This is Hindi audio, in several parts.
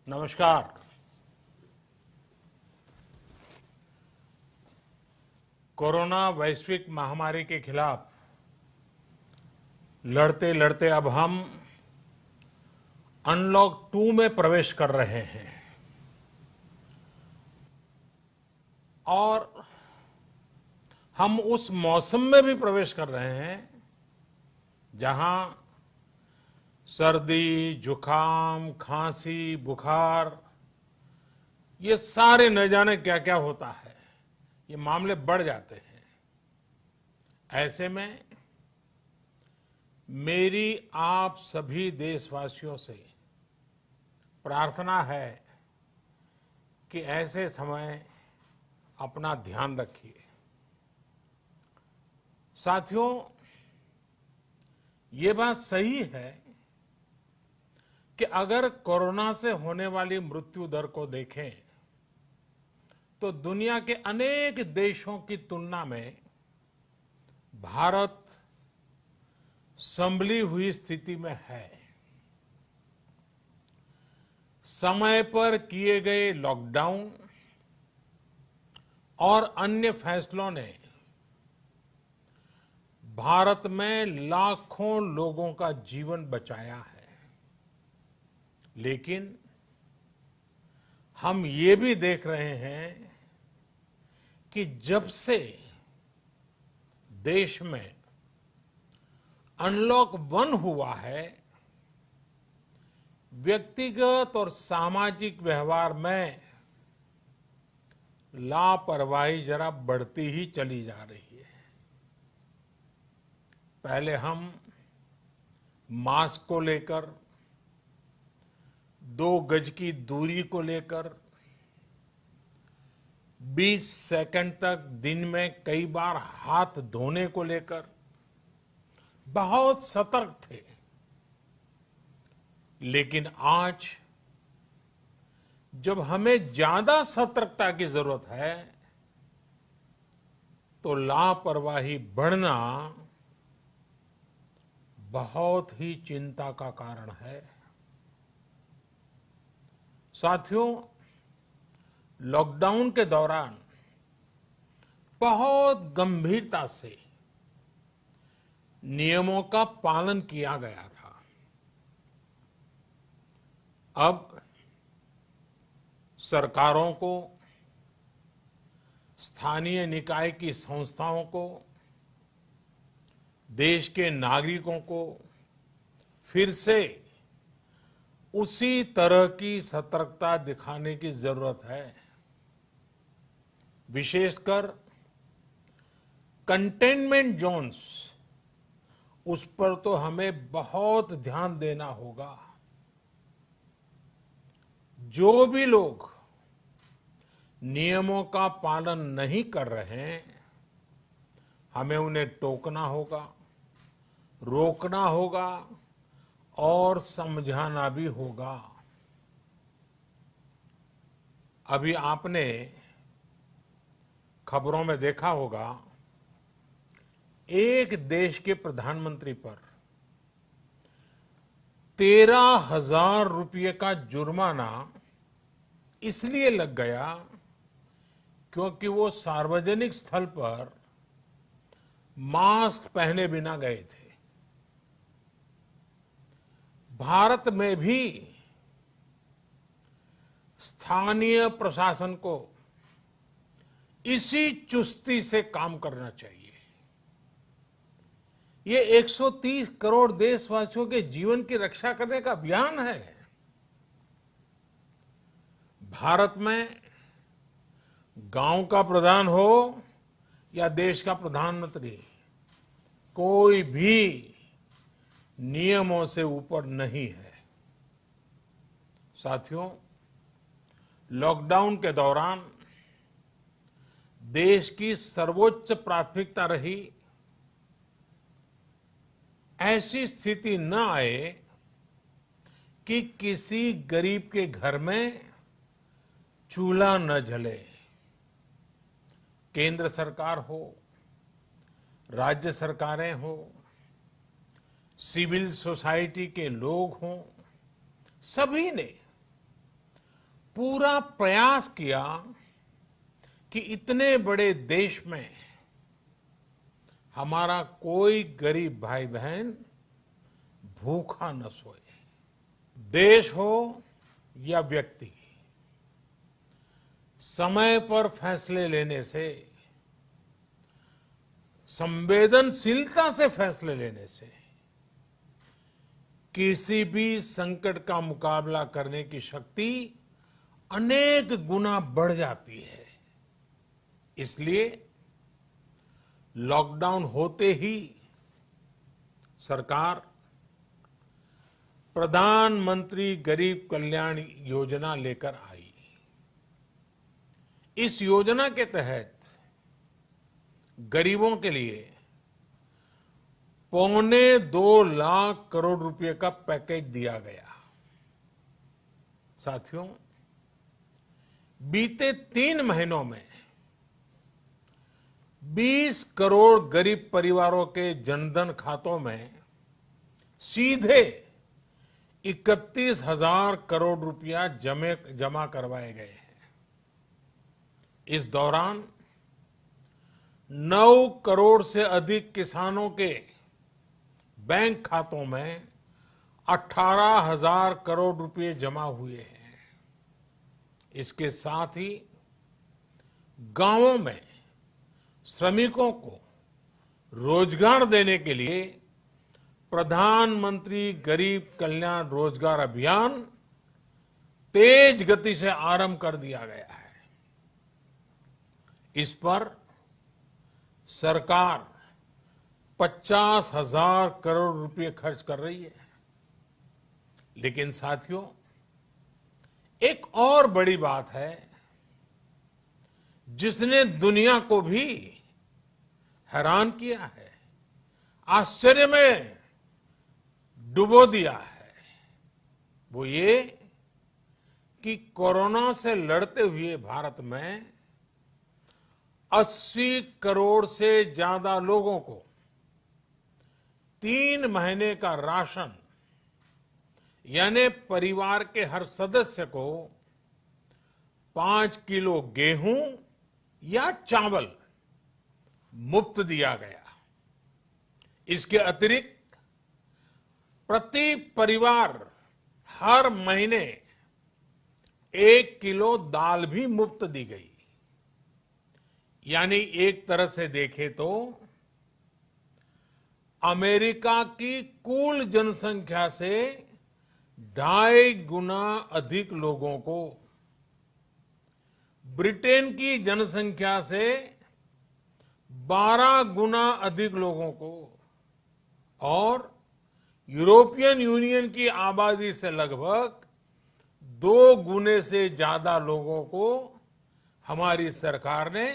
नमस्कार। कोरोना वैश्विक महामारी के खिलाफ लड़ते लड़ते अब हम अनलॉक 2 में प्रवेश कर रहे हैं और हम उस मौसम में भी प्रवेश कर रहे हैं जहां सर्दी, जुकाम, खांसी, बुखार ये सारे न जाने क्या क्या होता है, ये मामले बढ़ जाते हैं। ऐसे में मेरी आप सभी देशवासियों से प्रार्थना है कि ऐसे समय अपना ध्यान रखिए। साथियों, ये बात सही है कि अगर कोरोना से होने वाली मृत्यु दर को देखें तो दुनिया के अनेक देशों की तुलना में भारत संभली हुई स्थिति में है। समय पर किए गए लॉकडाउन और अन्य फैसलों ने भारत में लाखों लोगों का जीवन बचाया है, लेकिन हम ये भी देख रहे हैं कि जब से देश में अनलॉक 1 हुआ है, व्यक्तिगत और सामाजिक व्यवहार में लापरवाही जरा बढ़ती ही चली जा रही है। पहले हम मास्क को लेकर, 2 गज की दूरी को लेकर 20 सेकंड तक दिन में कई बार हाथ धोने को लेकर बहुत सतर्क थे, लेकिन आज जब हमें ज्यादा सतर्कता की जरूरत है तो लापरवाही बढ़ना बहुत ही चिंता का कारण है। साथियों, लॉकडाउन के दौरान बहुत गंभीरता से नियमों का पालन किया गया था। अब सरकारों को, स्थानीय निकाय की संस्थाओं को, देश के नागरिकों को फिर से उसी तरह की सतर्कता दिखाने की जरूरत है। विशेषकर कंटेनमेंट जोन्स, उस पर तो हमें बहुत ध्यान देना होगा। जो भी लोग नियमों का पालन नहीं कर रहे हैं, हमें उन्हें टोकना होगा, रोकना होगा और समझाना भी होगा। अभी आपने खबरों में देखा होगा, एक देश के प्रधानमंत्री पर 13,000 रुपये का जुर्माना इसलिए लग गया क्योंकि वो सार्वजनिक स्थल पर मास्क पहने बिना गए थे। भारत में भी स्थानीय प्रशासन को इसी चुस्ती से काम करना चाहिए। ये 130 करोड़ देशवासियों के जीवन की रक्षा करने का अभियान है। भारत में गांव का प्रधान हो या देश का प्रधानमंत्री, कोई भी नियमों से ऊपर नहीं है। साथियों, लॉकडाउन के दौरान देश की सर्वोच्च प्राथमिकता रही ऐसी स्थिति न आए कि किसी गरीब के घर में चूल्हा न जले। केंद्र सरकार हो, राज्य सरकारें हो, सिविल सोसाइटी के लोग हों, सभी ने पूरा प्रयास किया कि इतने बड़े देश में हमारा कोई गरीब भाई बहन भूखा न सोए। देश हो या व्यक्ति, समय पर फैसले लेने से, संवेदनशीलता से फैसले लेने से किसी भी संकट का मुकाबला करने की शक्ति अनेक गुना बढ़ जाती है। इसलिए लॉकडाउन होते ही सरकार प्रधानमंत्री गरीब कल्याण योजना लेकर आई। इस योजना के तहत गरीबों के लिए 2.25 लाख करोड़ रुपए का पैकेज दिया गया। साथियों, बीते 3 महीनों में 20 करोड़ गरीब परिवारों के जनधन खातों में सीधे 31,000 करोड़ रुपया जमा करवाए गए हैं। इस दौरान 9 करोड़ से अधिक किसानों के बैंक खातों में 18,000 करोड़ रुपए जमा हुए हैं। इसके साथ ही गांवों में श्रमिकों को रोजगार देने के लिए प्रधानमंत्री गरीब कल्याण रोजगार अभियान तेज गति से आरंभ कर दिया गया है। इस पर सरकार 50,000 करोड़ रुपए खर्च कर रही है। लेकिन साथियों, एक और बड़ी बात है जिसने दुनिया को भी हैरान किया है, आश्चर्य में डुबो दिया है। वो ये कि कोरोना से लड़ते हुए भारत में 80 करोड़ से ज्यादा लोगों को 3 महीने का राशन, यानी परिवार के हर सदस्य को 5 किलो गेहूं या चावल मुफ्त दिया गया। इसके अतिरिक्त प्रति परिवार हर महीने 1 किलो दाल भी मुफ्त दी गई। यानी एक तरह से देखें तो अमेरिका की कुल जनसंख्या से 2.5 गुना अधिक लोगों को, ब्रिटेन की जनसंख्या से 12 गुना अधिक लोगों को और यूरोपियन यूनियन की आबादी से लगभग 2 गुने से ज्यादा लोगों को हमारी सरकार ने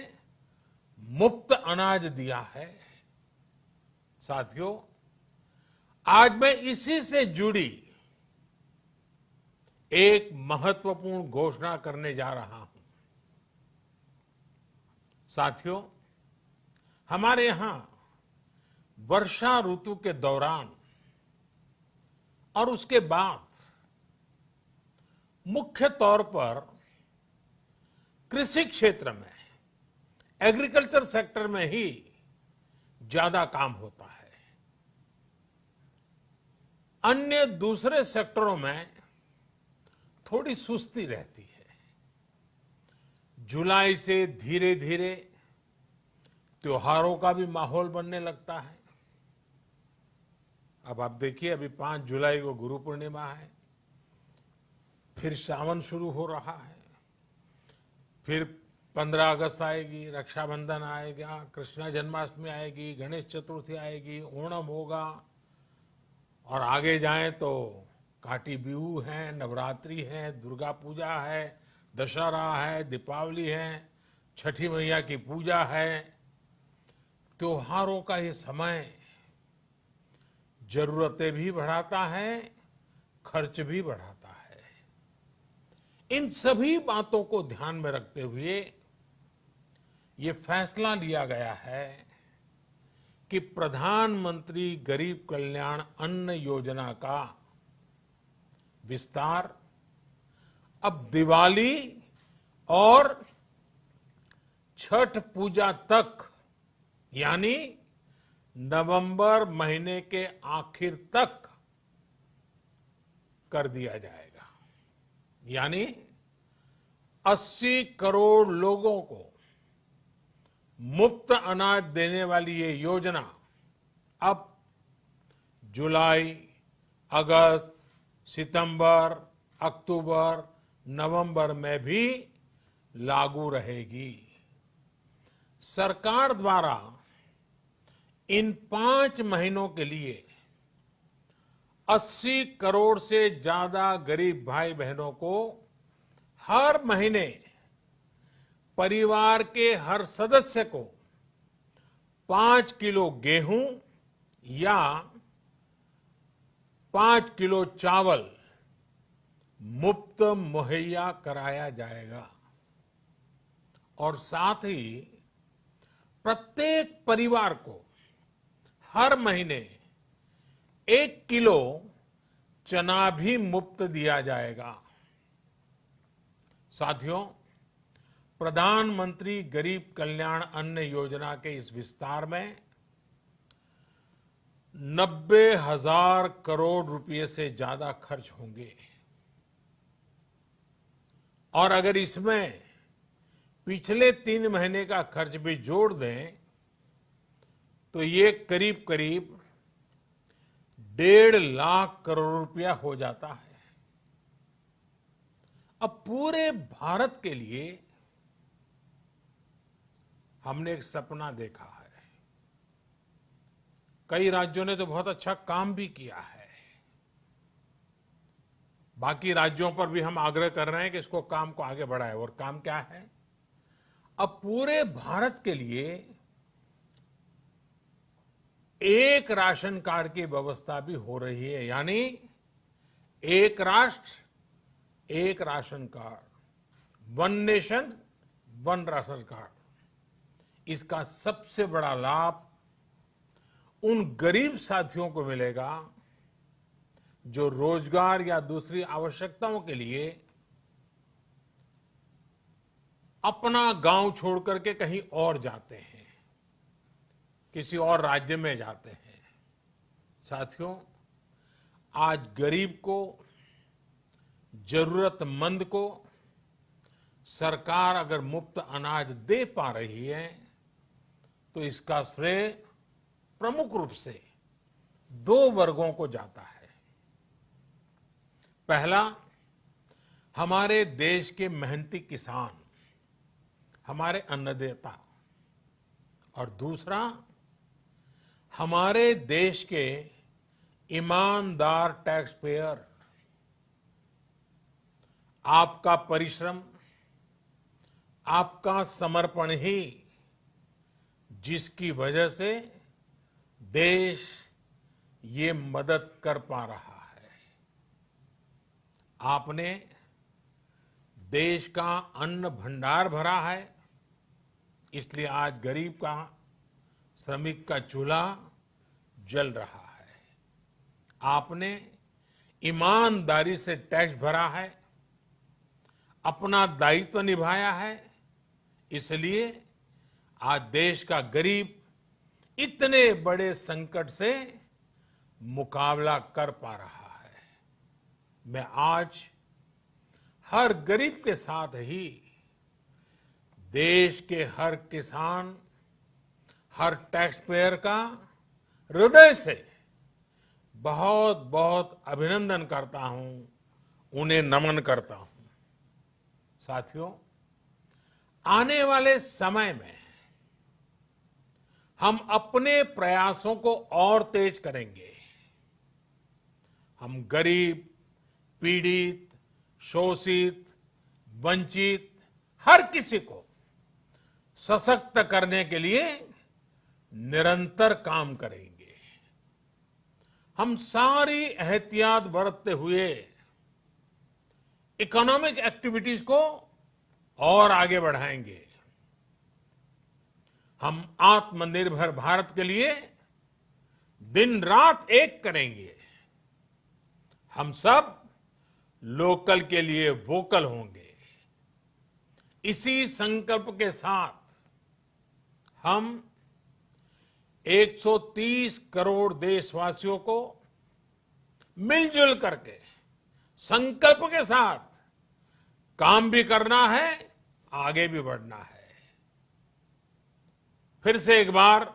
मुफ्त अनाज दिया है। साथियों, आज मैं इसी से जुड़ी एक महत्वपूर्ण घोषणा करने जा रहा हूं। साथियों, हमारे यहां वर्षा ऋतु के दौरान और उसके बाद मुख्य तौर पर कृषि क्षेत्र में, एग्रीकल्चर सेक्टर में ही ज्यादा काम होता है। अन्य दूसरे सेक्टरों में थोड़ी सुस्ती रहती है। जुलाई से धीरे धीरे त्योहारों का भी माहौल बनने लगता है। अब आप देखिए, अभी 5 जुलाई को गुरु पूर्णिमा है, फिर सावन शुरू हो रहा है, फिर 15 अगस्त आएगी, रक्षाबंधन आएगा, कृष्णा जन्माष्टमी आएगी, गणेश चतुर्थी आएगी, ओणम होगा और आगे जाएं तो काटी बिहू है, नवरात्रि है, दुर्गा पूजा है, दशहरा है, दीपावली है, छठी मैया की पूजा है। त्योहारों का ये समय जरूरतें भी बढ़ाता है, खर्च भी बढ़ाता है। इन सभी बातों को ध्यान में रखते हुए ये फैसला लिया गया है कि प्रधानमंत्री गरीब कल्याण अन्न योजना का विस्तार अब दिवाली और छठ पूजा तक, यानी नवंबर महीने के आखिर तक कर दिया जाएगा। यानी 80 करोड़ लोगों को मुफ्त अनाज देने वाली ये योजना अब जुलाई, अगस्त, सितंबर, अक्टूबर, नवंबर में भी लागू रहेगी। सरकार द्वारा इन 5 महीनों के लिए 80 करोड़ से ज्यादा गरीब भाई बहनों को हर महीने परिवार के हर सदस्य को 5 किलो गेहूं या 5 किलो चावल मुफ्त मुहैया कराया जाएगा। और साथ ही प्रत्येक परिवार को हर महीने 1 किलो चना भी मुफ्त दिया जाएगा। साथियों, प्रधानमंत्री गरीब कल्याण अन्न योजना के इस विस्तार में 90,000 करोड़ रुपए से ज्यादा खर्च होंगे। और अगर इसमें पिछले 3 महीने का खर्च भी जोड़ दें तो ये करीब करीब 1.5 लाख करोड़ रुपया हो जाता है। अब पूरे भारत के लिए हमने एक सपना देखा है। कई राज्यों ने तो बहुत अच्छा काम भी किया है। बाकी राज्यों पर भी हम आग्रह कर रहे हैं कि इसको काम को आगे बढ़ाएं। और काम क्या है? अब पूरे भारत के लिए एक राशन कार्ड की व्यवस्था भी हो रही है। यानी एक राष्ट्र एक ration card, 1 nation 1 ration card. इसका सबसे बड़ा लाभ उन गरीब साथियों को मिलेगा जो रोजगार या दूसरी आवश्यकताओं के लिए अपना गांव छोड़ करके कहीं और जाते हैं, किसी और राज्य में जाते हैं। साथियों, आज गरीब को, जरूरतमंद को सरकार अगर मुफ्त अनाज दे पा रही है तो इसका श्रेय प्रमुख रूप से 2 वर्गों को जाता है। पहला, हमारे देश के मेहनती किसान, हमारे अन्नदाता। और दूसरा, हमारे देश के ईमानदार टैक्स पेयर। आपका परिश्रम, आपका समर्पण ही जिसकी वजह से देश ये मदद कर पा रहा है। आपने देश का अन्न भंडार भरा है, इसलिए आज गरीब का, श्रमिक का चूल्हा जल रहा है। आपने ईमानदारी से टैक्स भरा है, अपना दायित्व निभाया है, इसलिए आज देश का गरीब इतने बड़े संकट से मुकाबला कर पा रहा है। मैं आज हर गरीब के साथ ही देश के हर किसान, हर टैक्स पेयर का हृदय से बहुत बहुत अभिनंदन करता हूं, उन्हें नमन करता हूं। साथियों, आने वाले समय में हम अपने प्रयासों को और तेज करेंगे। हम गरीब, पीड़ित, शोषित, वंचित हर किसी को सशक्त करने के लिए निरंतर काम करेंगे। हम सारी एहतियात बरतते हुए इकोनॉमिक एक्टिविटीज को और आगे बढ़ाएंगे। हम आत्मनिर्भर भारत के लिए दिन रात एक करेंगे। हम सब लोकल के लिए वोकल होंगे। इसी संकल्प के साथ हम 130 करोड़ देशवासियों को मिलजुल करके संकल्प के साथ काम भी करना है, आगे भी बढ़ना है। फिर से एक बार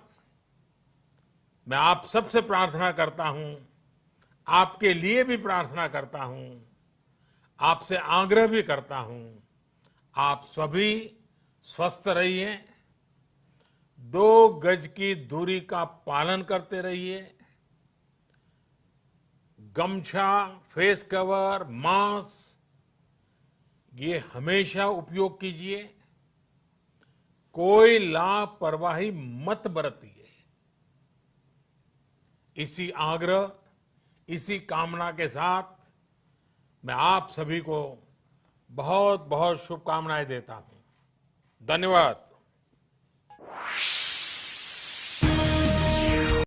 मैं आप सबसे प्रार्थना करता हूं, आपके लिए भी प्रार्थना करता हूं, आपसे आग्रह भी करता हूं, आप सभी स्वस्थ रहिए, 2 गज की दूरी का पालन करते रहिए, गमछा, फेस कवर, मास्क ये हमेशा उपयोग कीजिए, कोई लापरवाही मत बरतिए। इसी आग्रह, इसी कामना के साथ मैं आप सभी को बहुत बहुत शुभकामनाएं देता हूं। धन्यवाद।